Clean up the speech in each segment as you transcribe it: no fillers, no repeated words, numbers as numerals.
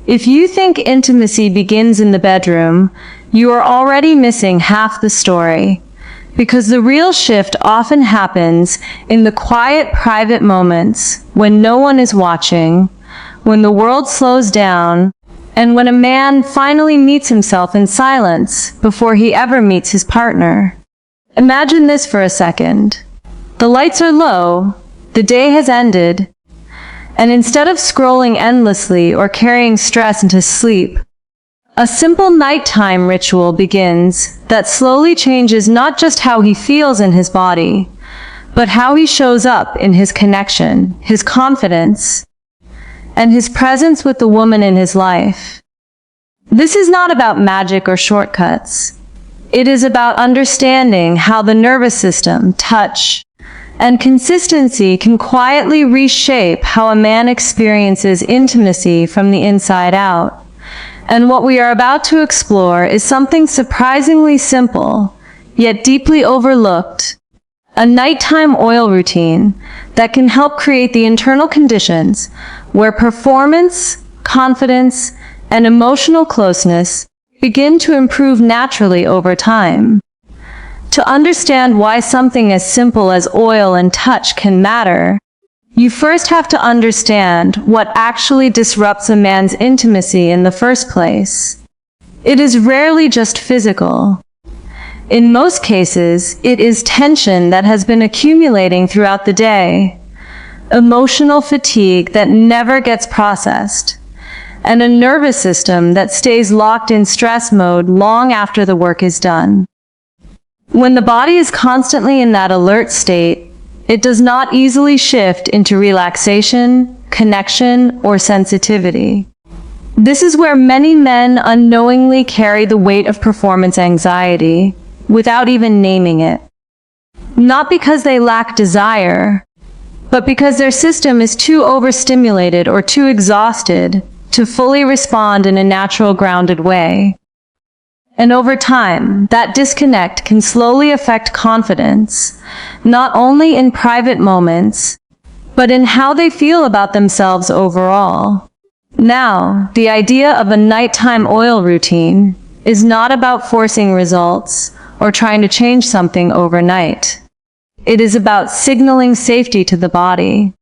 If you think intimacy begins in the bedroom, you are already missing half the story, because the real shift often happens in the quiet, private moments when no one is watching, when the world slows down, and when a man finally meets himself in silence before he ever meets his partner. Imagine this for a second. The lights are low, the day has ended, and instead of scrolling endlessly or carrying stress into sleep, a simple nighttime ritual begins that slowly changes not just how he feels in his body, but how he shows up in his connection, his confidence, and his presence with the woman in his life. This is not about magic or shortcuts. It is about understanding how the nervous system, touch, and consistency can quietly reshape how a man experiences intimacy from the inside out. And what we are about to explore is something surprisingly simple, yet deeply overlooked: a nighttime oil routine that can help create the internal conditions where performance, confidence, and emotional closeness begin to improve naturally over time. To understand why something as simple as oil and touch can matter, you first have to understand what actually disrupts a man's intimacy in the first place. It is rarely just physical. In most cases, it is tension that has been accumulating throughout the day, emotional fatigue that never gets processed, and a nervous system that stays locked in stress mode long after the work is done. When the body is constantly in that alert state, it does not easily shift into relaxation, connection, or sensitivity. This is where many men unknowingly carry the weight of performance anxiety, without even naming it. Not because they lack desire, but because their system is too overstimulated or too exhausted to fully respond in a natural, grounded way. And over time, that disconnect can slowly affect confidence, not only in private moments, but in how they feel about themselves overall. Now, the idea of a nighttime oil routine is not about forcing results or trying to change something overnight. It is about signaling safety to the body.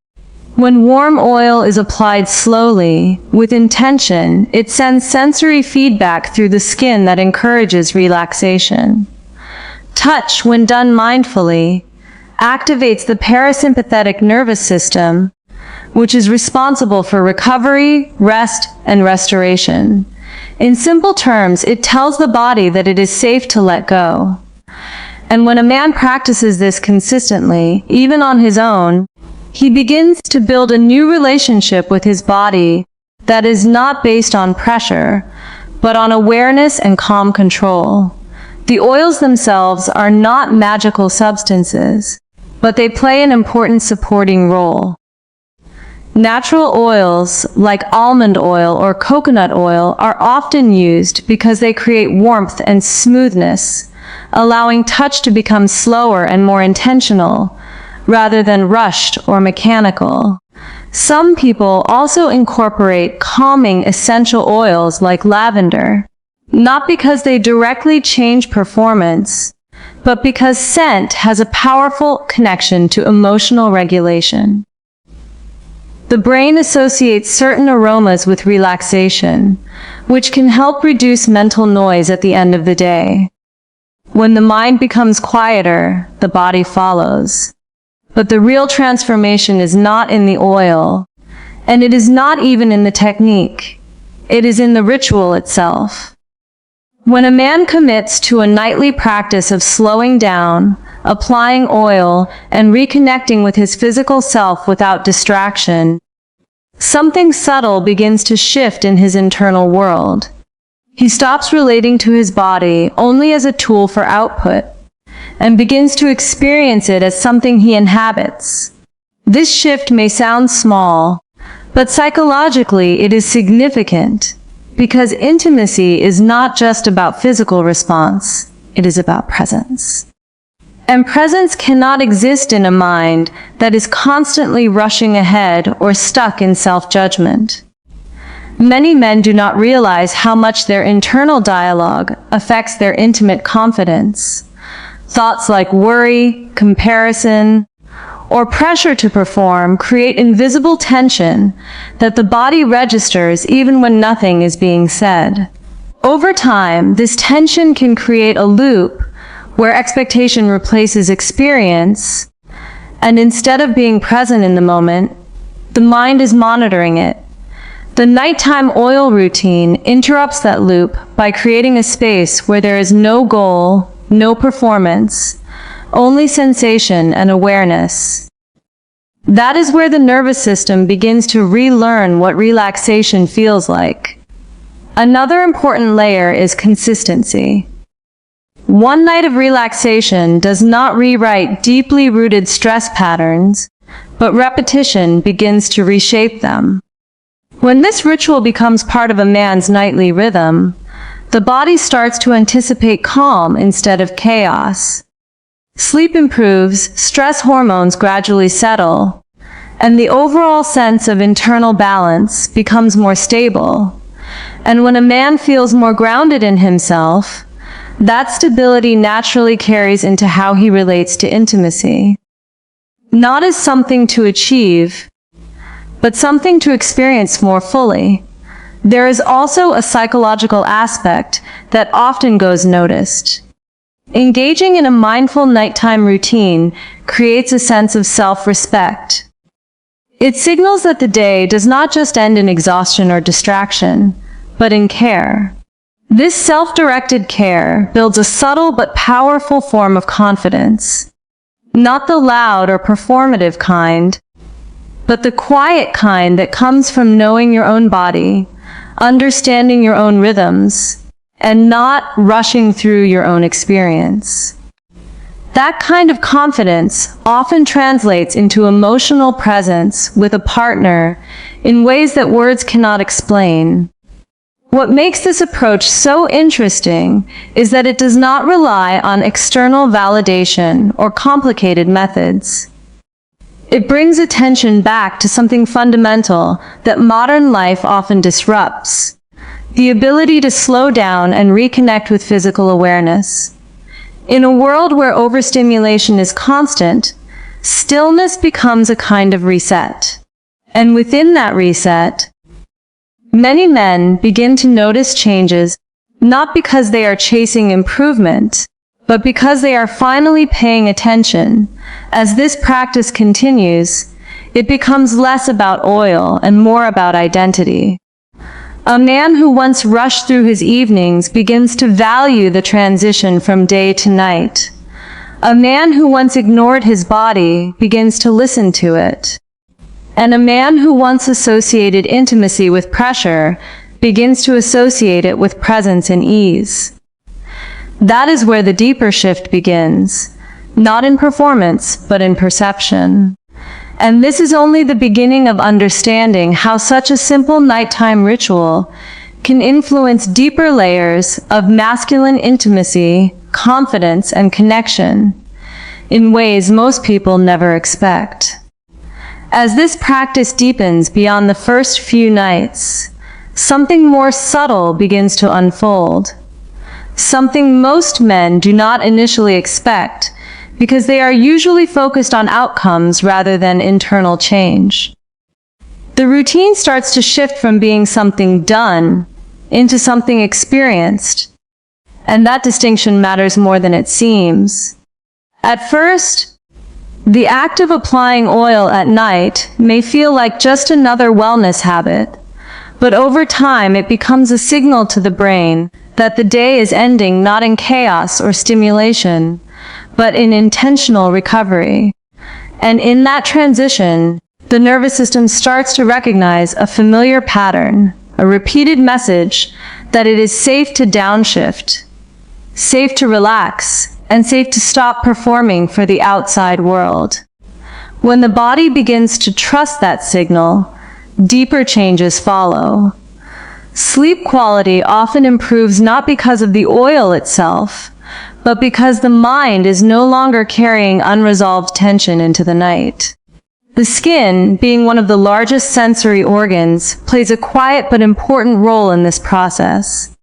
When warm oil is applied slowly, with intention, it sends sensory feedback through the skin that encourages relaxation. Touch, when done mindfully, activates the parasympathetic nervous system, which is responsible for recovery, rest, and restoration. In simple terms, it tells the body that it is safe to let go. And when a man practices this consistently, even on his own, he begins to build a new relationship with his body that is not based on pressure, but on awareness and calm control. The oils themselves are not magical substances, but they play an important supporting role. Natural oils, like almond oil or coconut oil, are often used because they create warmth and smoothness, allowing touch to become slower and more intentional, rather than rushed or mechanical. Some people also incorporate calming essential oils like lavender, not because they directly change performance, but because scent has a powerful connection to emotional regulation. The brain associates certain aromas with relaxation, which can help reduce mental noise at the end of the day. When the mind becomes quieter, the body follows. But the real transformation is not in the oil, and it is not even in the technique. It is in the ritual itself. When a man commits to a nightly practice of slowing down, applying oil, and reconnecting with his physical self without distraction, something subtle begins to shift in his internal world. He stops relating to his body only as a tool for output, and begins to experience it as something he inhabits. This shift may sound small, but psychologically it is significant, because intimacy is not just about physical response, it is about presence. And presence cannot exist in a mind that is constantly rushing ahead or stuck in self-judgment. Many men do not realize how much their internal dialogue affects their intimate confidence. Thoughts like worry, comparison, or pressure to perform create invisible tension that the body registers even when nothing is being said. Over time, this tension can create a loop where expectation replaces experience, and instead of being present in the moment, the mind is monitoring it. The nighttime oil routine interrupts that loop by creating a space where there is no goal, no performance, only sensation and awareness. That is where the nervous system begins to relearn what relaxation feels like. Another important layer is consistency. One night of relaxation does not rewrite deeply rooted stress patterns, but repetition begins to reshape them. When this ritual becomes part of a man's nightly rhythm, the body starts to anticipate calm instead of chaos. Sleep improves, stress hormones gradually settle, and the overall sense of internal balance becomes more stable. And when a man feels more grounded in himself, that stability naturally carries into how he relates to intimacy. Not as something to achieve, but something to experience more fully. There is also a psychological aspect that often goes noticed. Engaging in a mindful nighttime routine creates a sense of self-respect. It signals that the day does not just end in exhaustion or distraction, but in care. This self-directed care builds a subtle but powerful form of confidence. Not the loud or performative kind, but the quiet kind that comes from knowing your own body, understanding your own rhythms, and not rushing through your own experience. That kind of confidence often translates into emotional presence with a partner in ways that words cannot explain. What makes this approach so interesting is that it does not rely on external validation or complicated methods. It brings attention back to something fundamental that modern life often disrupts: the ability to slow down and reconnect with physical awareness. In a world where overstimulation is constant, stillness becomes a kind of reset. And within that reset, many men begin to notice changes, not because they are chasing improvement, but because they are finally paying attention. As this practice continues, it becomes less about oil and more about identity. A man who once rushed through his evenings begins to value the transition from day to night. A man who once ignored his body begins to listen to it. And a man who once associated intimacy with pressure begins to associate it with presence and ease. That is where the deeper shift begins, not in performance, but in perception. And this is only the beginning of understanding how such a simple nighttime ritual can influence deeper layers of masculine intimacy, confidence, and connection in ways most people never expect. As this practice deepens beyond the first few nights, something more subtle begins to unfold. Something most men do not initially expect, because they are usually focused on outcomes rather than internal change. The routine starts to shift from being something done into something experienced, and that distinction matters more than it seems. At first, the act of applying oil at night may feel like just another wellness habit, but over time it becomes a signal to the brain that the day is ending not in chaos or stimulation, but in intentional recovery. And in that transition, the nervous system starts to recognize a familiar pattern, a repeated message that it is safe to downshift, safe to relax, and safe to stop performing for the outside world. When the body begins to trust that signal, deeper changes follow. Sleep quality often improves not because of the oil itself, but because the mind is no longer carrying unresolved tension into the night. The skin, being one of the largest sensory organs, plays a quiet but important role in this process.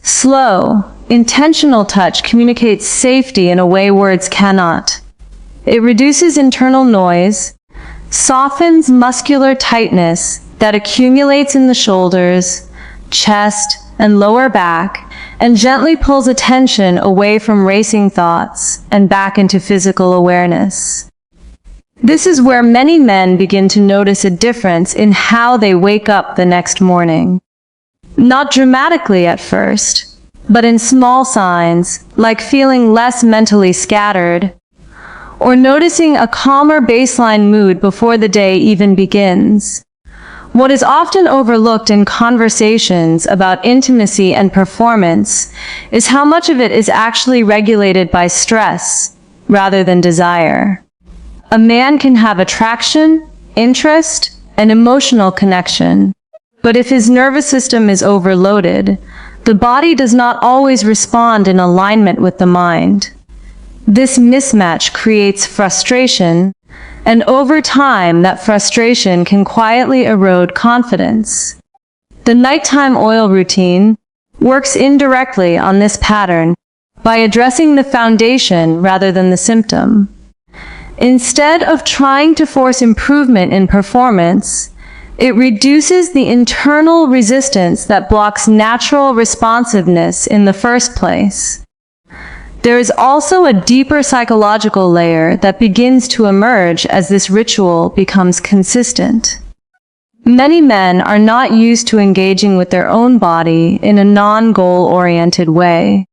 Slow, intentional touch communicates safety in a way words cannot. It reduces internal noise, softens muscular tightness that accumulates in the shoulders, chest, and lower back, and gently pulls attention away from racing thoughts and back into physical awareness. This is where many men begin to notice a difference in how they wake up the next morning. Not dramatically at first, but in small signs, like feeling less mentally scattered, or noticing a calmer baseline mood before the day even begins. What is often overlooked in conversations about intimacy and performance is how much of it is actually regulated by stress rather than desire. A man can have attraction, interest, and emotional connection, but if his nervous system is overloaded, the body does not always respond in alignment with the mind. This mismatch creates frustration, and over time, that frustration can quietly erode confidence. The nighttime oil routine works indirectly on this pattern by addressing the foundation rather than the symptom. Instead of trying to force improvement in performance, it reduces the internal resistance that blocks natural responsiveness in the first place. There is also a deeper psychological layer that begins to emerge as this ritual becomes consistent. Many men are not used to engaging with their own body in a non-goal-oriented way.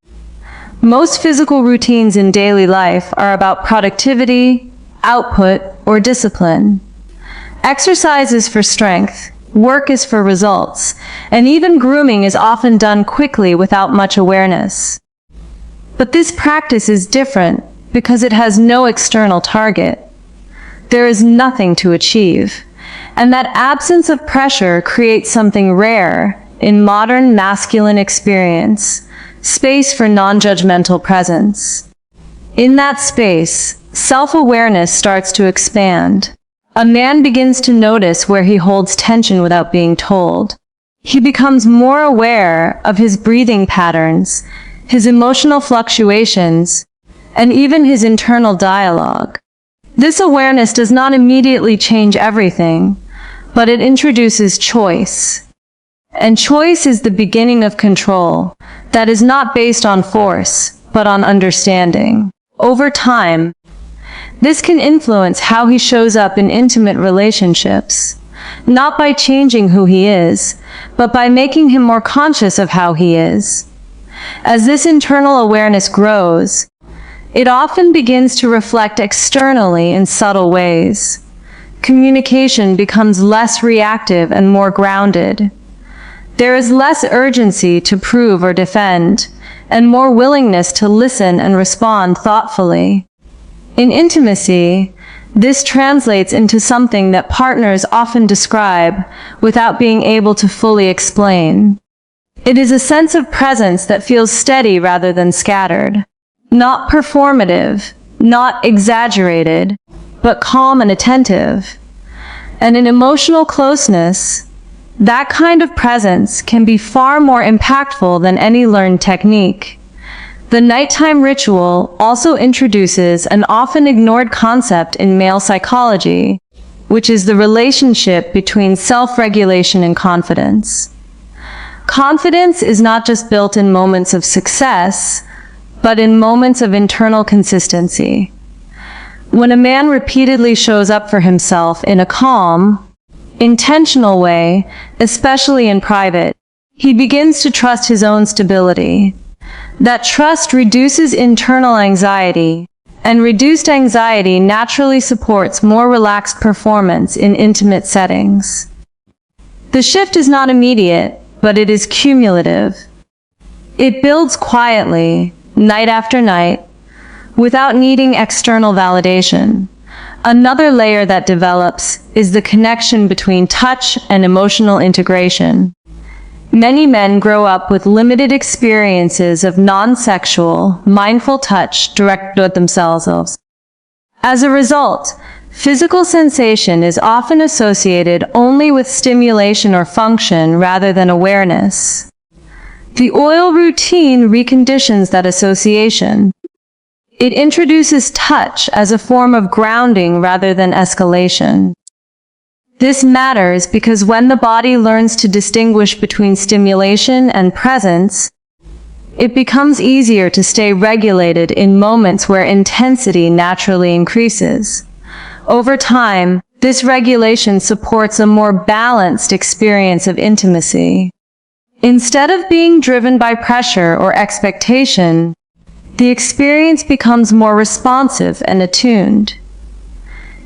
Most physical routines in daily life are about productivity, output, or discipline. Exercise is for strength, work is for results, and even grooming is often done quickly without much awareness. But this practice is different because it has no external target. There is nothing to achieve, and that absence of pressure creates something rare in modern masculine experience, space for non-judgmental presence. In that space, self-awareness starts to expand. A man begins to notice where he holds tension without being told. He becomes more aware of his breathing patterns, his emotional fluctuations, and even his internal dialogue. This awareness does not immediately change everything, but it introduces choice. And choice is the beginning of control that is not based on force, but on understanding. Over time, this can influence how he shows up in intimate relationships, not by changing who he is, but by making him more conscious of how he is. As this internal awareness grows, it often begins to reflect externally in subtle ways. Communication becomes less reactive and more grounded. There is less urgency to prove or defend, and more willingness to listen and respond thoughtfully. In intimacy, this translates into something that partners often describe without being able to fully explain. It is a sense of presence that feels steady rather than scattered, not performative, not exaggerated, but calm and attentive. And in emotional closeness, that kind of presence can be far more impactful than any learned technique. The nighttime ritual also introduces an often ignored concept in male psychology, which is the relationship between self-regulation and confidence. Confidence is not just built in moments of success, but in moments of internal consistency. When a man repeatedly shows up for himself in a calm, intentional way, especially in private, he begins to trust his own stability. That trust reduces internal anxiety, and reduced anxiety naturally supports more relaxed performance in intimate settings. The shift is not immediate, but it is cumulative. It builds quietly, night after night, without needing external validation. Another layer that develops is the connection between touch and emotional integration. Many men grow up with limited experiences of non-sexual, mindful touch directed at themselves. As a result, Physical sensation is often associated only with stimulation or function rather than awareness. The oil routine reconditions that association. It introduces touch as a form of grounding rather than escalation. This matters because when the body learns to distinguish between stimulation and presence, it becomes easier to stay regulated in moments where intensity naturally increases. Over time, this regulation supports a more balanced experience of intimacy. Instead of being driven by pressure or expectation, the experience becomes more responsive and attuned.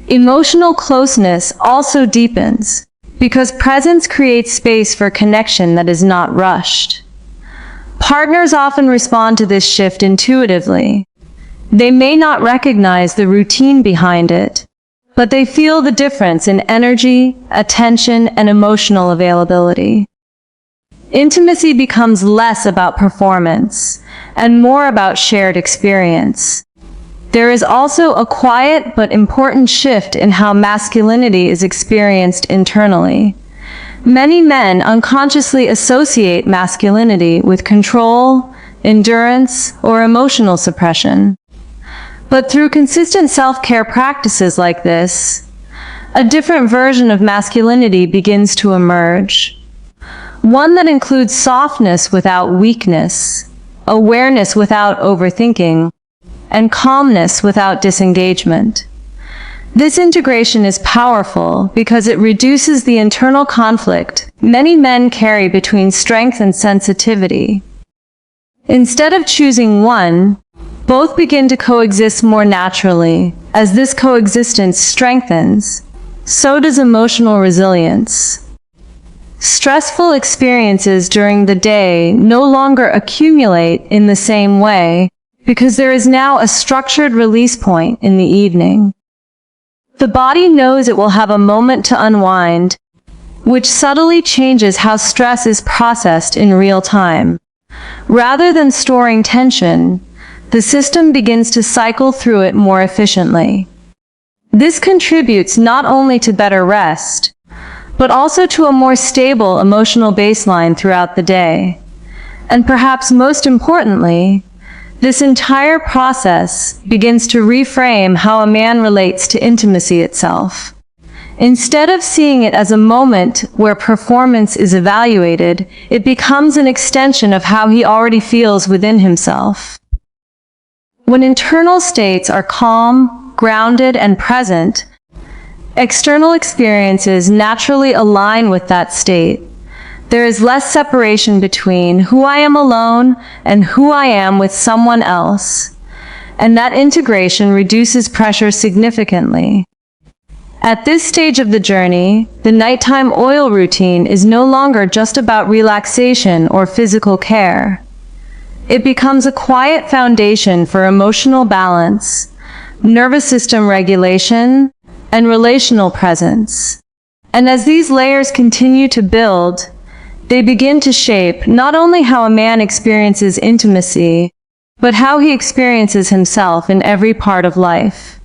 Emotional closeness also deepens, because presence creates space for connection that is not rushed. Partners often respond to this shift intuitively. They may not recognize the routine behind it, but they feel the difference in energy, attention, and emotional availability. Intimacy becomes less about performance and more about shared experience. There is also a quiet but important shift in how masculinity is experienced internally. Many men unconsciously associate masculinity with control, endurance, or emotional suppression. But through consistent self-care practices like this, a different version of masculinity begins to emerge. One that includes softness without weakness, awareness without overthinking, and calmness without disengagement. This integration is powerful because it reduces the internal conflict many men carry between strength and sensitivity. Instead of choosing one, both begin to coexist more naturally. As this coexistence strengthens, so does emotional resilience. Stressful experiences during the day no longer accumulate in the same way because there is now a structured release point in the evening. The body knows it will have a moment to unwind, which subtly changes how stress is processed in real time. Rather than storing tension, the system begins to cycle through it more efficiently. This contributes not only to better rest, but also to a more stable emotional baseline throughout the day. And perhaps most importantly, this entire process begins to reframe how a man relates to intimacy itself. Instead of seeing it as a moment where performance is evaluated, it becomes an extension of how he already feels within himself. When internal states are calm, grounded, and present, external experiences naturally align with that state. There is less separation between who I am alone and who I am with someone else, and that integration reduces pressure significantly. At this stage of the journey, the nighttime oil routine is no longer just about relaxation or physical care. It becomes a quiet foundation for emotional balance, nervous system regulation, and relational presence. And as these layers continue to build, they begin to shape not only how a man experiences intimacy, but how he experiences himself in every part of life.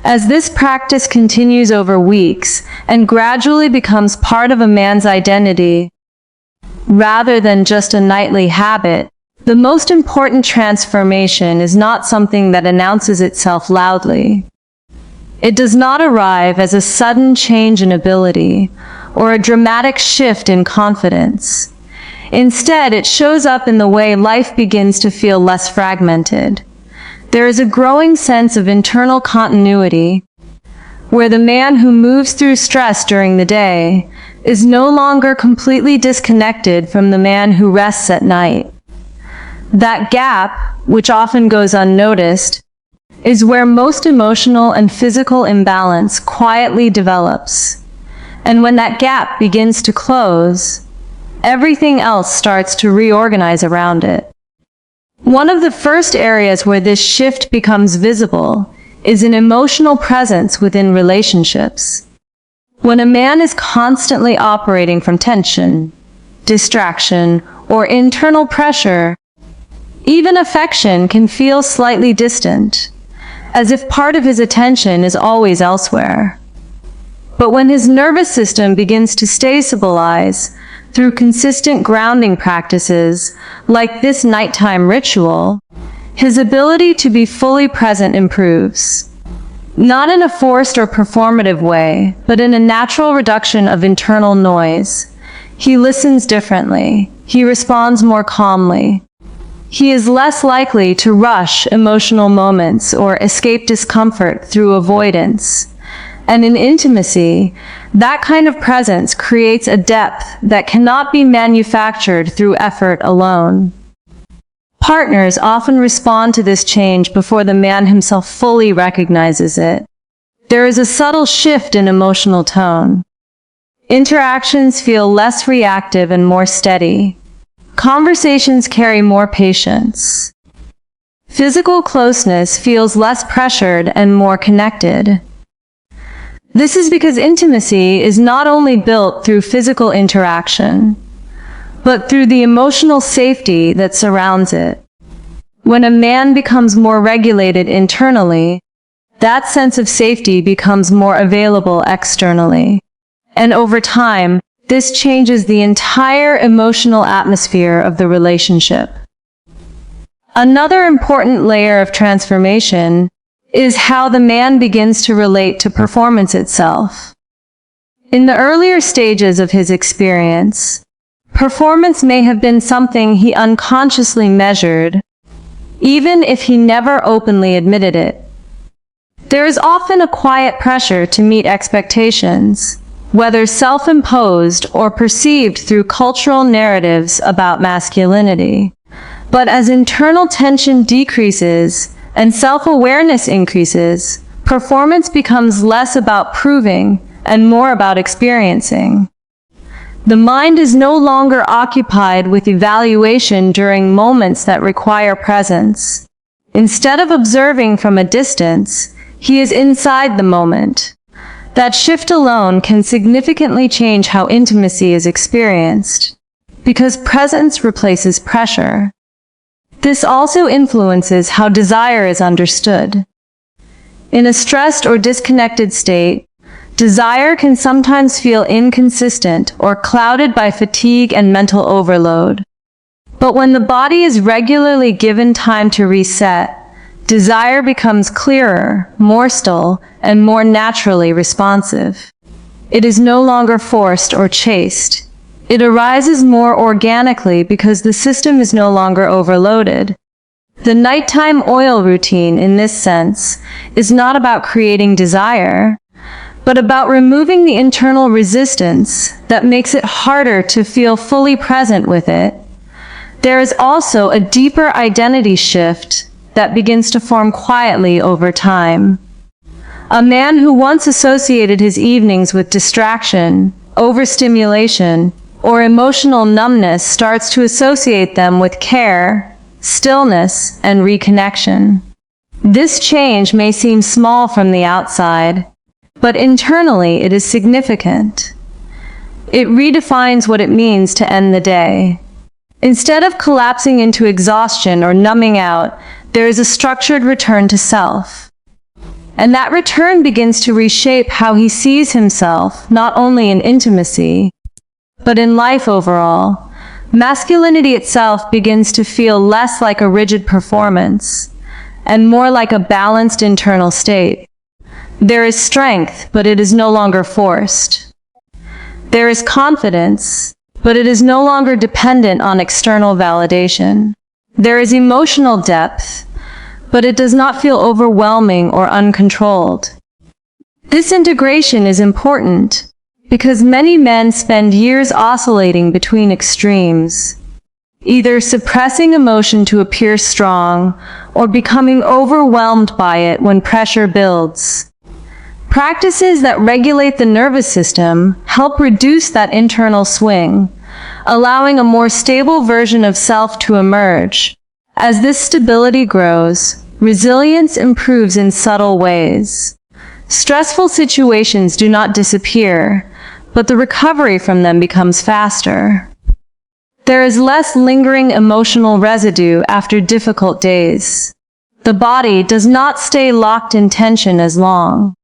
As this practice continues over weeks and gradually becomes part of a man's identity, rather than just a nightly habit, the most important transformation is not something that announces itself loudly. It does not arrive as a sudden change in ability or a dramatic shift in confidence. Instead, it shows up in the way life begins to feel less fragmented. There is a growing sense of internal continuity, where the man who moves through stress during the day is no longer completely disconnected from the man who rests at night. That gap, which often goes unnoticed, is where most emotional and physical imbalance quietly develops. And when that gap begins to close, everything else starts to reorganize around it. One of the first areas where this shift becomes visible is in emotional presence within relationships. When a man is constantly operating from tension, distraction, or internal pressure, even affection can feel slightly distant. as if part of his attention is always elsewhere. But when his nervous system begins to stabilize through consistent grounding practices like this nighttime ritual, his ability to be fully present improves. Not in a forced or performative way, but in a natural reduction of internal noise. He listens differently. He responds more calmly. He is less likely to rush emotional moments or escape discomfort through avoidance. And in intimacy, that kind of presence creates a depth that cannot be manufactured through effort alone. Partners often respond to this change before the man himself fully recognizes it. There is a subtle shift in emotional tone. Interactions feel less reactive and more steady. Conversations carry more patience. Physical closeness feels less pressured and more connected. This is because intimacy is not only built through physical interaction, but through the emotional safety that surrounds it. When a man becomes more regulated internally, that sense of safety becomes more available externally. And over time, this changes the entire emotional atmosphere of the relationship. Another important layer of transformation is how the man begins to relate to performance itself. In the earlier stages of his experience, performance may have been something he unconsciously measured, even if he never openly admitted it. There is often a quiet pressure to meet expectations, whether self-imposed or perceived through cultural narratives about masculinity. But as internal tension decreases and self-awareness increases, performance becomes less about proving and more about experiencing. The mind is no longer occupied with evaluation during moments that require presence. Instead of observing from a distance, he is inside the moment. That shift alone can significantly change how intimacy is experienced, because presence replaces pressure. This also influences how desire is understood. In a stressed or disconnected state, desire can sometimes feel inconsistent or clouded by fatigue and mental overload. But when the body is regularly given time to reset, desire becomes clearer, more still, and more naturally responsive. It is no longer forced or chased. It arises more organically because the system is no longer overloaded. The nighttime oil routine, in this sense, is not about creating desire, but about removing the internal resistance that makes it harder to feel fully present with it. There is also a deeper identity shift that begins to form quietly over time. A man who once associated his evenings with distraction, overstimulation, or emotional numbness starts to associate them with care, stillness, and reconnection. This change may seem small from the outside, but internally it is significant. It redefines what it means to end the day. Instead of collapsing into exhaustion or numbing out, there is a structured return to self. And that return begins to reshape how he sees himself, not only in intimacy, but in life overall. Masculinity itself begins to feel less like a rigid performance, and more like a balanced internal state. There is strength, but it is no longer forced. There is confidence, but it is no longer dependent on external validation. There is emotional depth, but it does not feel overwhelming or uncontrolled. This integration is important because many men spend years oscillating between extremes, either suppressing emotion to appear strong or becoming overwhelmed by it when pressure builds. Practices that regulate the nervous system help reduce that internal swing, allowing a more stable version of self to emerge. As this stability grows, resilience improves in subtle ways. Stressful situations do not disappear, but the recovery from them becomes faster. There is less lingering emotional residue after difficult days. The body does not stay locked in tension as long.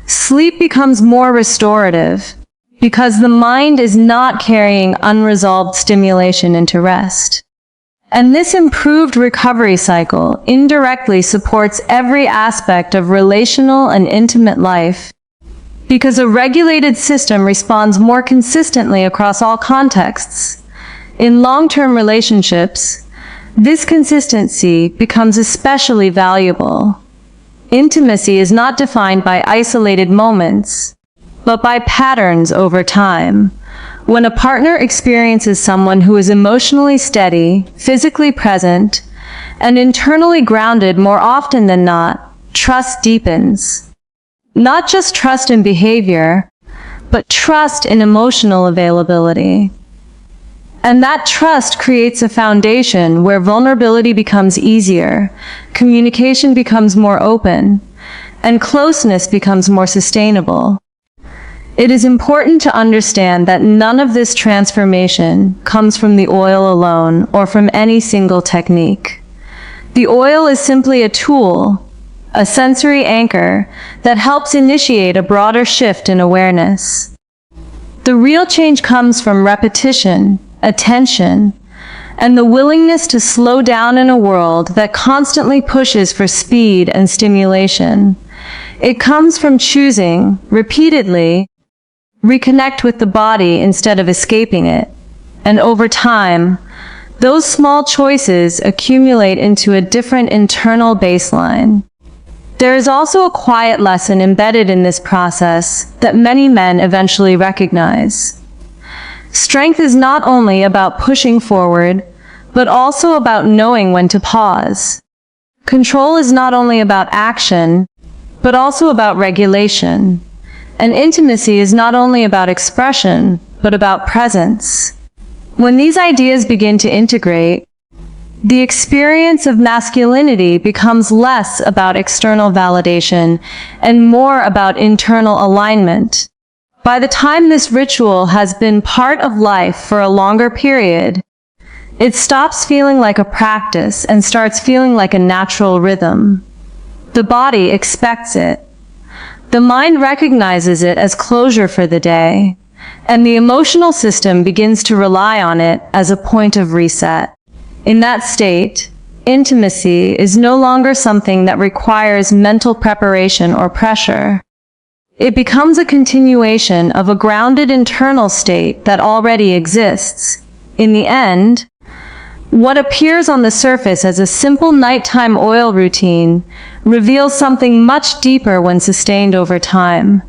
Sleep becomes more restorative because the mind is not carrying unresolved stimulation into rest. And this improved recovery cycle indirectly supports every aspect of relational and intimate life, because a regulated system responds more consistently across all contexts. In long-term relationships, this consistency becomes especially valuable. Intimacy is not defined by isolated moments, but by patterns over time. When a partner experiences someone who is emotionally steady, physically present, and internally grounded more often than not, trust deepens. Not just trust in behavior, but trust in emotional availability. And that trust creates a foundation where vulnerability becomes easier, communication becomes more open, and closeness becomes more sustainable. It is important to understand that none of this transformation comes from the oil alone or from any single technique. The oil is simply a tool, a sensory anchor that helps initiate a broader shift in awareness. The real change comes from repetition, attention, and the willingness to slow down in a world that constantly pushes for speed and stimulation. It comes from choosing, repeatedly, reconnect with the body instead of escaping it. And over time, those small choices accumulate into a different internal baseline. There is also a quiet lesson embedded in this process that many men eventually recognize. Strength is not only about pushing forward, but also about knowing when to pause. Control is not only about action, but also about regulation. And intimacy is not only about expression, but about presence. When these ideas begin to integrate, the experience of masculinity becomes less about external validation and more about internal alignment. By the time this ritual has been part of life for a longer period, it stops feeling like a practice and starts feeling like a natural rhythm. The body expects it. The mind recognizes it as closure for the day, and the emotional system begins to rely on it as a point of reset. In that state, intimacy is no longer something that requires mental preparation or pressure. It becomes a continuation of a grounded internal state that already exists. In the end, what appears on the surface as a simple nighttime oil routine reveals something much deeper when sustained over time.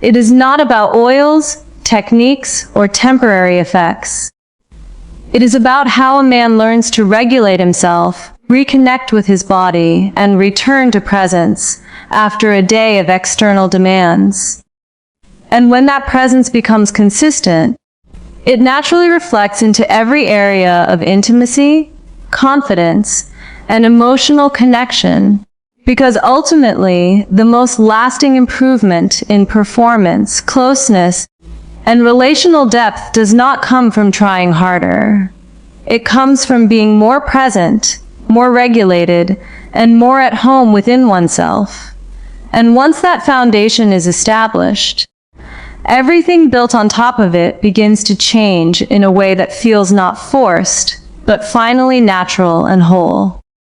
It is not about oils, techniques, or temporary effects. It is about how a man learns to regulate himself, reconnect with his body, and return to presence after a day of external demands. And when that presence becomes consistent, it naturally reflects into every area of intimacy, confidence, and emotional connection, because ultimately, the most lasting improvement in performance, closeness, and relational depth does not come from trying harder. It comes from being more present, more regulated, and more at home within oneself. And once that foundation is established, everything built on top of it begins to change in a way that feels not forced, but finally natural and whole.